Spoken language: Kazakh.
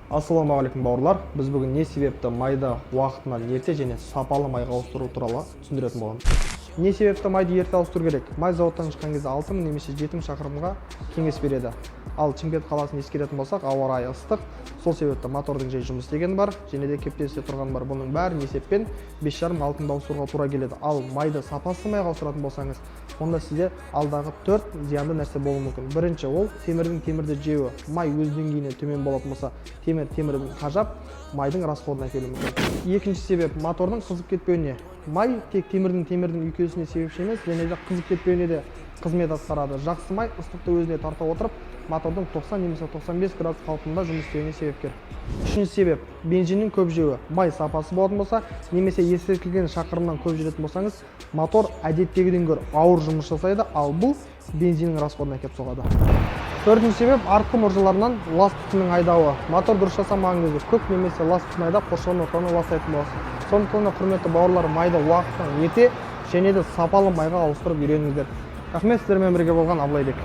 Ассалаумағалейкум бауырлар. Біз бүгін не себепті майды уақытынан ерте және сапалы майға ауыстыру туралы түсіндіретін боламыз. Не себепті майды ерте ауыстыру керек? Май зауыттан шыққан кезде 6 мың немесе 7 мың шақырымға кеңес береді. Ал Шымкент қаласын ескеретін болсақ, ауа райы ыстық. Сол себепті мотордың жай жұмыс істегені бар, және де кептелісте тұрған бар. Бұның бәрін есеппен 5,5-6 мыңда ауыстыруға тура келеді. Ал майды сапасыз майға ауыстыратын болсаңыз, онда сізде алдағы 4 зиянды нәрсе болуы мүмкін. Бірінші, ол темірдің темірді жеуі. Май өз деңгейінен төмен болатын болса, темірдің қажап, майдың расходына әкелуі мүмкін. Екінші себеп мотордың қызып кетпеуіне. Май тек темірдің үйкелісіне себепші емес, және де қызып кетпеуіне де қызмет атқарады. Жақсы май ыстықты өзіне тарта отырып, мотордың 90 немесе 95 градус қалпында жұмыс істеуіне себепкер. Үшінші себеп бензиннің көп жеуі. Май сапасы болатын болса, немесе ескертілген шақырымнан көп жүретін болсаңыз, мотор әдеттегіден гөрі ауыр жұмыс жасайды, ал бұл бензиннің расходына әкеліп соғады. Төртінші себеп артқы мұржаларынан лас түтіннің айдауы. Мотор дұрыс жасамаған кезде көк немесе лас түтін айдап қоршаған ортаны ластайтын боласыз. Сондықтан да құрметті бауырлар, майды уақытынан ерте және де сапалы майға ауыстырып үйреніңіздер. Рахмет, сіздермен бірге болған Абылайбек.